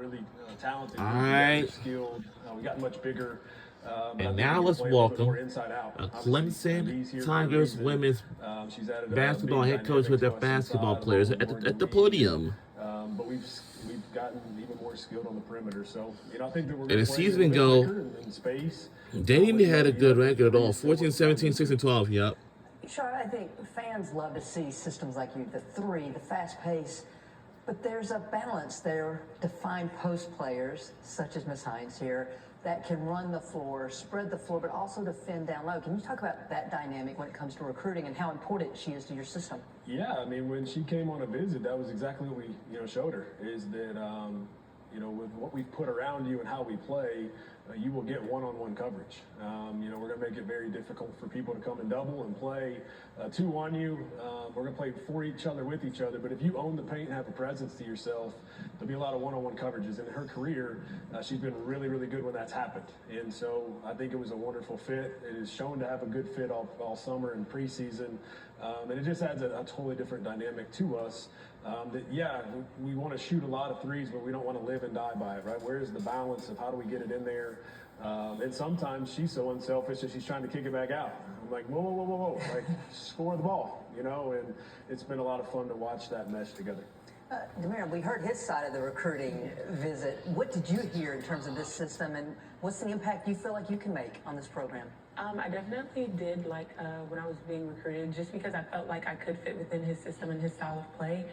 really talented, All really right. skilled. We got much bigger. And now let's welcome a Clemson Tigers reason. women's She's added a basketball big head coach dynamic with to their us basketball inside, players along with at the Morgan Reed, podium. but we've gotten even more skilled on the perimeter. So I think that we're And going the to play a season little bit ago, quicker in space. they didn't had a good record at all. 14, 17, 6, and 12. Yep. Sean, I think fans love to see systems like you, the three, the fast pace, but there's a balance there to find post players, such as Ms. Hines here, that can run the floor, spread the floor, but also defend down low. Can you talk about that dynamic when it comes to recruiting and how important she is to your system? Yeah, I mean, when she came on a visit, that was exactly what we showed her, is that with what we've put around you and how we play, you will get one-on-one coverage. We're going to make it very difficult for people to come and double and play two on you. We're going to play for each other, with each other. But if you own the paint and have a presence to yourself, there'll be a lot of one-on-one coverages. And in her career, she's been really, really good when that's happened. And so I think it was a wonderful fit. It is shown to have a good fit all summer and preseason. And it just adds a totally different dynamic to us. We want to shoot a lot of threes, but we don't want to live and die by it, right? Where's the balance of how do we get it in there? And sometimes she's so unselfish that she's trying to kick it back out. I'm like, whoa, like score the ball, and it's been a lot of fun to watch that mesh together. Demir, we heard his side of the recruiting visit. What did you hear in terms of this system, and what's the impact you feel like you can make on this program? I definitely did like when I was being recruited, just because I felt like I could fit within his system and his style of play.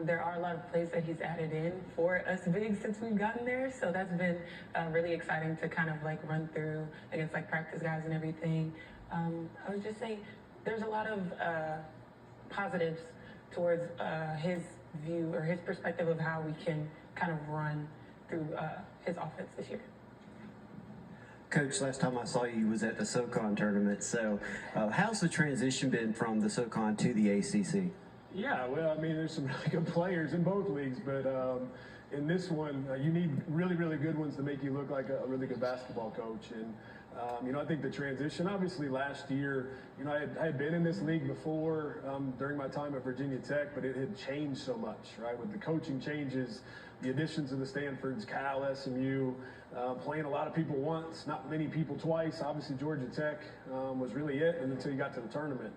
There are a lot of plays that he's added in for us bigs since we've gotten there, so that's been really exciting to kind of like run through against like practice guys and everything. I would just say there's a lot of positives towards his view or his perspective of how we can kind of run through his offense this year. Coach, last time I saw you was at the SoCon tournament. So how's the transition been from the SoCon to the ACC? Yeah, well, I mean, there's some really good players in both leagues, but in this one, you need really, really good ones to make you look like a really good basketball coach. And, I think the transition, obviously last year, I had been in this league before during my time at Virginia Tech, but it had changed so much, right? With the coaching changes, the additions of the Stanfords, Cal, SMU, playing a lot of people once, not many people twice. Obviously, Georgia Tech was really it, and until you got to the tournament.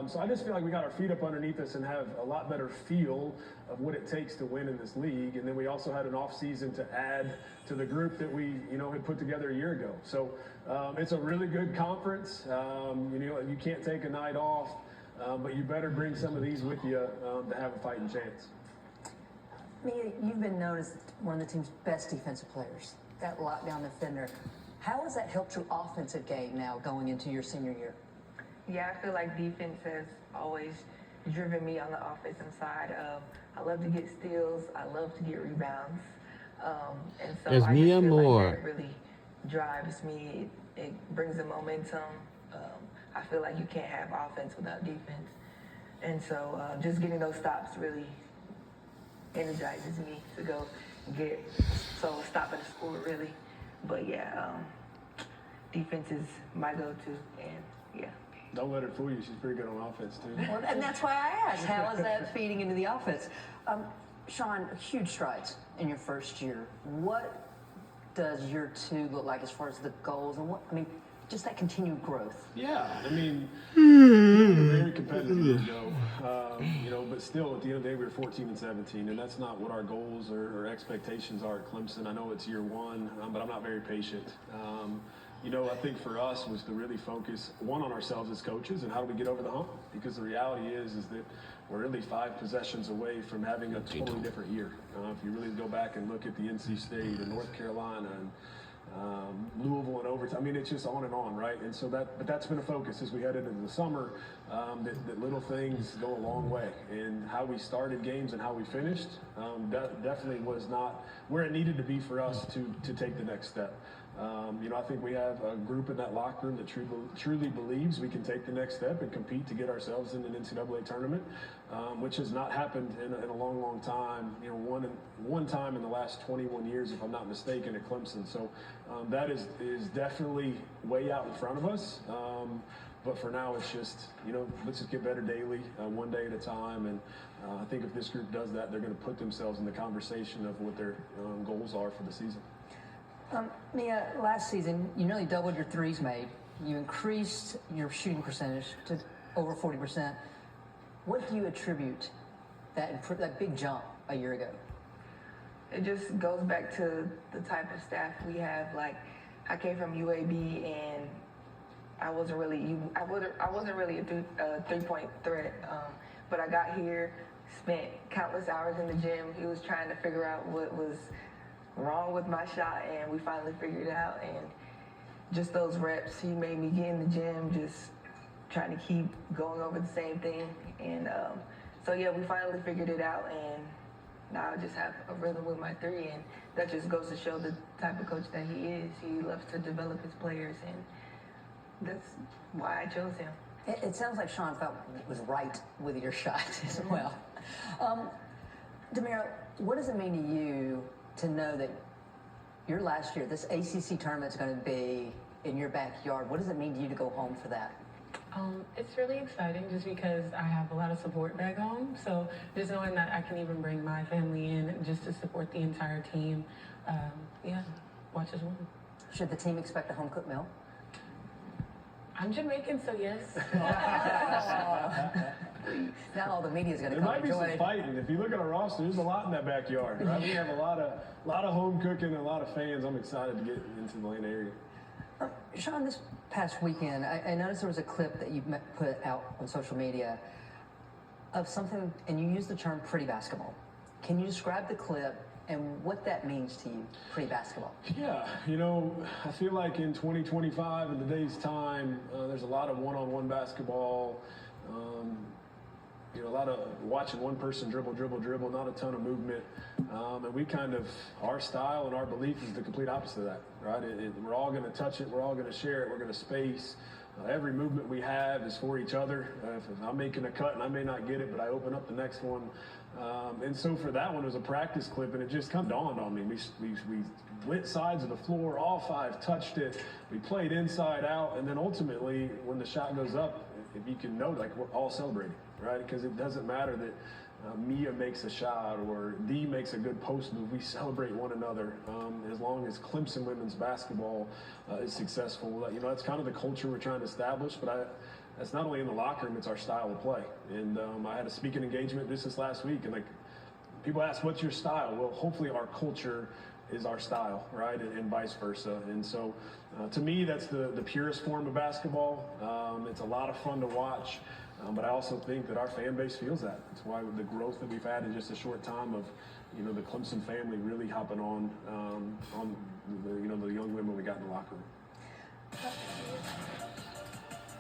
So I just feel like we got our feet up underneath us and have a lot better feel of what it takes to win in this league. And then we also had an off season to add to the group that we, had put together a year ago. So it's a really good conference. You can't take a night off, but you better bring some of these with you to have a fighting chance. Mia, you've been known as one of the team's best defensive players, that lockdown defender. How has that helped your offensive game now going into your senior year? Yeah, I feel like defense has always driven me on the offensive side. I love to get steals. I love to get rebounds. And so There's I just Mia feel Moore. like that really drives me. It brings the momentum. I feel like you can't have offense without defense. And so just getting those stops really energizes me to go get stopping the score really. But yeah, defense is my go-to, and yeah. Don't let her fool you. She's pretty good on offense, too. Well, and that's why I asked, how is that feeding into the offense? Sean, huge strides in your first year. What does year two look like as far as the goals and just that continued growth? Yeah, I mean, we were very competitive years ago, but still at the end of the day, we were 14 and 17, and that's not what our goals or expectations are at Clemson. I know it's year one, but I'm not very patient. I think for us was to really focus, one, on ourselves as coaches and how do we get over the hump, because the reality is that we're really 5 possessions away from having a totally different year. If you really go back and look at the NC State and North Carolina and Louisville and overtime. It's just on and on, right? And so that's been a focus as we head into the summer, that little things go a long way. And how we started games and how we finished definitely was not where it needed to be for us to take the next step. I think we have a group in that locker room that truly believes we can take the next step and compete to get ourselves in an NCAA tournament, which has not happened in a long, long time. One time in the last 21 years, if I'm not mistaken, at Clemson. So that is definitely way out in front of us. But for now, it's just, let's just get better daily, one day at a time. And I think if this group does that, they're going to put themselves in the conversation of what their goals are for the season. Mia, last season, you nearly doubled your threes made. You increased your shooting percentage to over 40%. What do you attribute that big jump a year ago? It just goes back to the type of staff we have. Like, I came from UAB and I wasn't really a three-point threat. But I got here, spent countless hours in the gym. He was trying to figure out what was wrong with my shot, and we finally figured it out. And just those reps, he made me get in the gym, just trying to keep going over the same thing. And so yeah, we finally figured it out, and now I just have a rhythm with my three, and that just goes to show the type of coach that he is. He loves to develop his players, and that's why I chose him. It sounds like Sean felt was right with your shot as well. Demira, what does it mean to you to know that your last year, this ACC tournament's going to be in your backyard? What does it mean to you to go home for that? It's really exciting just because I have a lot of support back home. So just knowing that I can even bring my family in just to support the entire team, watch us win. Should the team expect a home-cooked meal? I'm Jamaican, so yes. Now all the media's going to There come might be some fighting. If you look at our roster, there's a lot in that backyard, right? We have a lot of home cooking and a lot of fans. I'm excited to get into the Atlanta area. Sean, this past weekend, I noticed there was a clip that you put out on social media of something, and you used the term pretty basketball. Can you describe the clip and what that means to you, pretty basketball? Yeah, I feel like in 2025, in today's time, there's a lot of one-on-one basketball. A lot of watching one person dribble, not a ton of movement. And we our style and our belief is the complete opposite of that, right? We're all going to touch it. We're all going to share it. We're going to space. Every movement we have is for each other. If I'm making a cut and I may not get it, but I open up the next one. And so for that one, it was a practice clip, and it just kind of dawned on me. We went sides of the floor, all five touched it. We played inside out, and then ultimately, when the shot goes up, if you can note, we're all celebrating, right? Because it doesn't matter that Mia makes a shot or Dee makes a good post move. We celebrate one another as long as Clemson women's basketball is successful. That's kind of the culture we're trying to establish, but that's not only in the locker room, it's our style of play. And I had a speaking engagement just this last week, and people ask, what's your style? Well, hopefully our culture is our style, right? And vice versa. And so to me, that's the purest form of basketball. It's a lot of fun to watch. But I also think that our fan base feels that. That's why the growth that we've had in just a short time of, the Clemson family really hopping on the young women we got in the locker room.